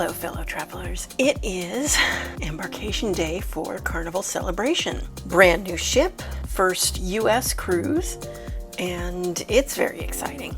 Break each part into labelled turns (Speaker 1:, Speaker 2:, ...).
Speaker 1: Hello fellow travelers, it is embarkation day for Carnival Celebration. Brand new ship, first US cruise, and it's very exciting.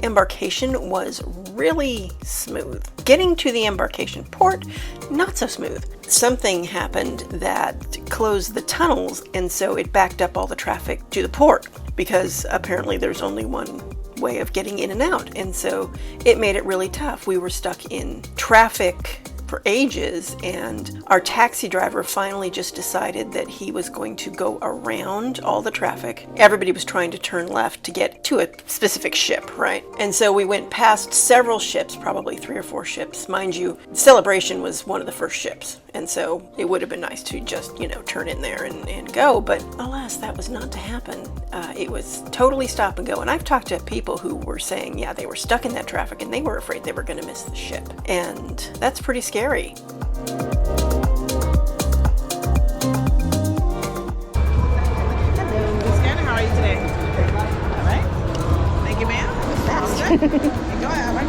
Speaker 1: Embarkation was really smooth. Getting to the embarkation port, not so smooth. Something happened that closed the tunnels, and so it backed up all the traffic to the port because apparently there's only one way of getting in and out, and so it made it really tough. We were stuck in traffic for ages, and our taxi driver finally just decided that he was going to go around all the traffic. Everybody was trying to turn left to get to a specific ship, right? And so we went past several ships, probably 3 or 4 ships. Mind you, Celebration was one of the first ships, and so it would have been nice to just, turn in there and go, but alas, that was not to happen. It was totally stop and go, and I've talked to people who were saying, yeah, they were stuck in that traffic and they were afraid they were going to miss the ship, and that's pretty scary.
Speaker 2: Hello, Scanner, how are you today? All right. Thank you, ma'am. Go ahead.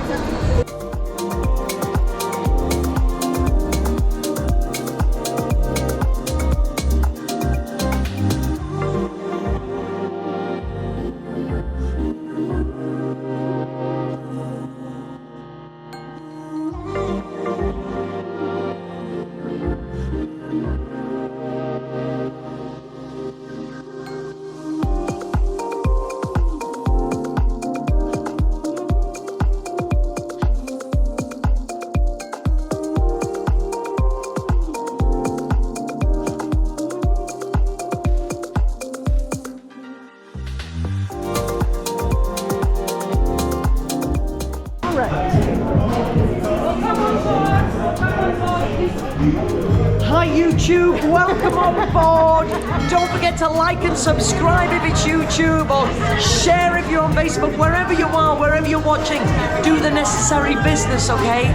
Speaker 3: Hi YouTube, welcome on board. Don't forget to like and subscribe if it's YouTube, or share if you're on Facebook. Wherever you are, wherever you're watching, do the necessary business, okay?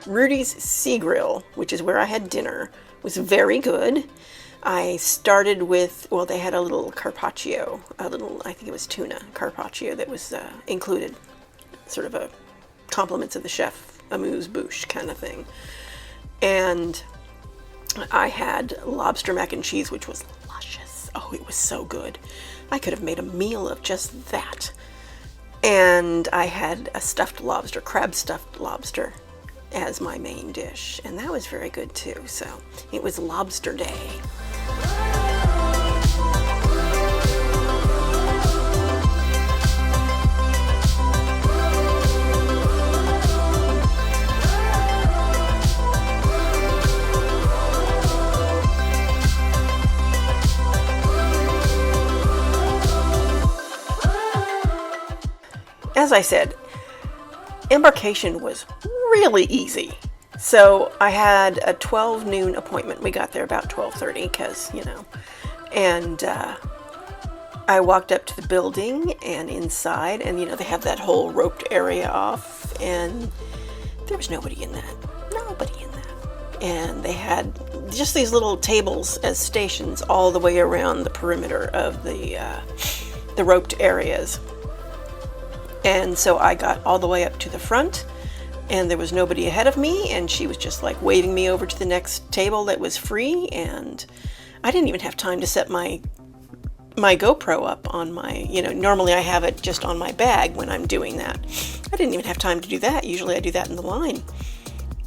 Speaker 1: Rudy's Sea Grill, which is where I had dinner, was very good. I started with, well, they had a little carpaccio, I think it was tuna carpaccio that was included, sort of a compliments of the chef, amuse-bouche kind of thing. And I had lobster mac and cheese, which was luscious. Oh, it was so good. I could have made a meal of just that. And I had a stuffed lobster, crab stuffed lobster, as my main dish, and that was very good too. So it was lobster day.
Speaker 4: As
Speaker 1: I said, Embarkation was really easy. So I had a 12 noon appointment. We got there about 12:30 because, you know, and I walked up to the building and inside, and, you know, they have that whole roped area off, and there was nobody in that. Nobody in that. And they had just these little tables as stations all the way around the perimeter of the roped areas. And so I got all the way up to the front, and there was nobody ahead of me, and she was just like waving me over to the next table that was free, and I didn't even have time to set my GoPro up on my, you know, normally I have it just on my bag when I'm doing that. I didn't even have time to do that. Usually I do that in the line.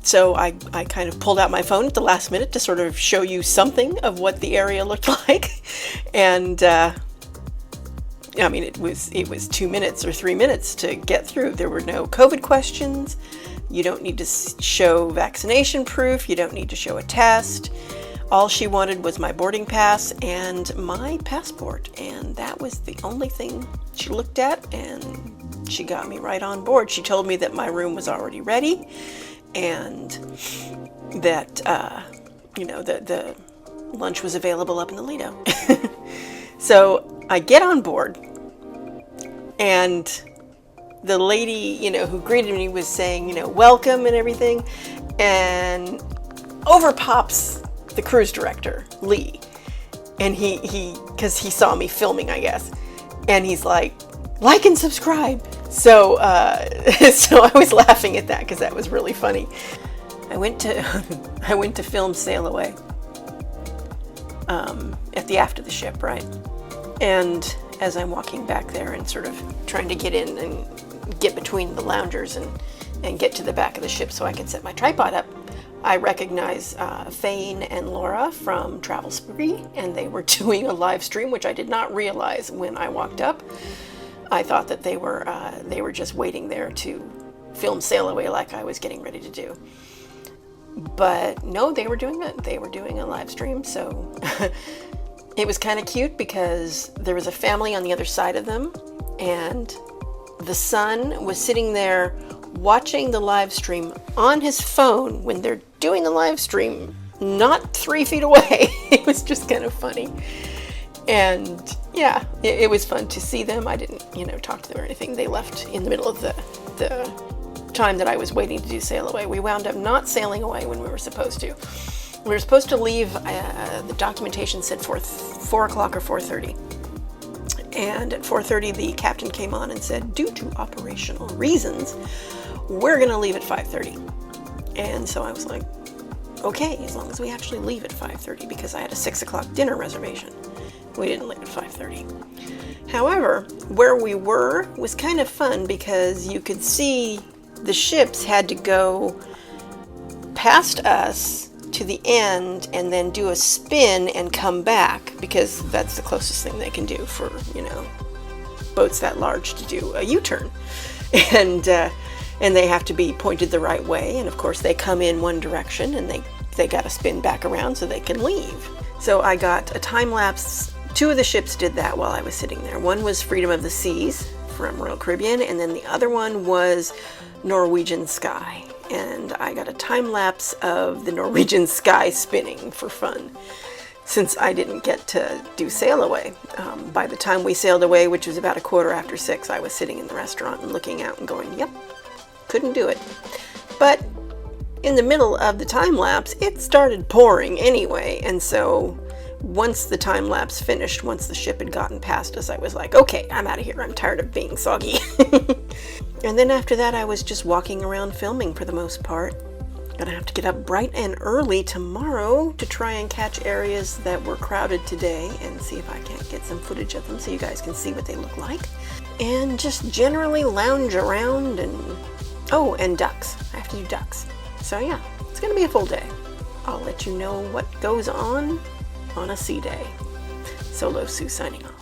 Speaker 1: So I kind of pulled out my phone at the last minute to sort of show you something of what the area looked like. And I mean, it was 2 minutes or 3 minutes to get through. There were no COVID questions. You don't need to show vaccination proof. You don't need to show a test. All she wanted was my boarding pass and my passport, and that was the only thing she looked at, and she got me right on board. She told me that my room was already ready, and that you know, the lunch was available up in the Lido. So I get on board, and the lady, you know, who greeted me was saying, you know, welcome and everything, and over pops the cruise director, Lee, and he because he saw me filming, I guess, and he's like and subscribe. So so I was laughing at that because that was really funny. I went to film Sail Away at the aft of the ship, right? And as I'm walking back there and sort of trying to get in and get between the loungers and get to the back of the ship so I can set my tripod up, I recognize Fane and Laura from Travel Spree, and they were doing a live stream, which I did not realize when I walked up. I thought that they were just waiting there to film Sail Away like I was getting ready to do. But no, they were doing a live stream, so it was kind of cute because there was a family on the other side of them, and the son was sitting there watching the live stream on his phone when they're doing the live stream, not 3 feet away. It was just kind of funny. And yeah, it was fun to see them. I didn't, you know, talk to them or anything. They left in the middle of the time that I was waiting to do Sail Away. We wound up not sailing away when we were supposed to. We were supposed to leave, the documentation said 4 o'clock or 4:30. And at 4:30, the captain came on and said, due to operational reasons, we're going to leave at 5:30. And so I was like, okay, as long as we actually leave at 5:30, because I had a 6 o'clock dinner reservation. We didn't leave at 5:30. However, where we were was kind of fun because you could see the ships had to go past us to the end and then do a spin and come back, because that's the closest thing they can do for, you know, boats that large to do a U-turn. And they have to be pointed the right way, and of course they come in one direction and they got to spin back around so they can leave. So I got a time lapse. 2 of the ships did that while I was sitting there. One was Freedom of the Seas from Royal Caribbean, and then the other one was Norwegian Sky. And I got a time lapse of the Norwegian Sky spinning for fun, since I didn't get to do Sail Away. By the time we sailed away, which was about 6:15, I was sitting in the restaurant and looking out and going, yep, couldn't do it. But in the middle of the time lapse, it started pouring anyway, and so once the time lapse finished, once the ship had gotten past us, I was like, okay, I'm out of here. I'm tired of being soggy. And then after that, I was just walking around filming for the most part. Gonna have to get up bright and early tomorrow to try and catch areas that were crowded today and see if I can't get some footage of them so you guys can see what they look like. And just generally lounge around and ducks. I have to do ducks. So yeah, it's gonna be a full day. I'll let you know what goes on a sea day. Solo Sue signing off.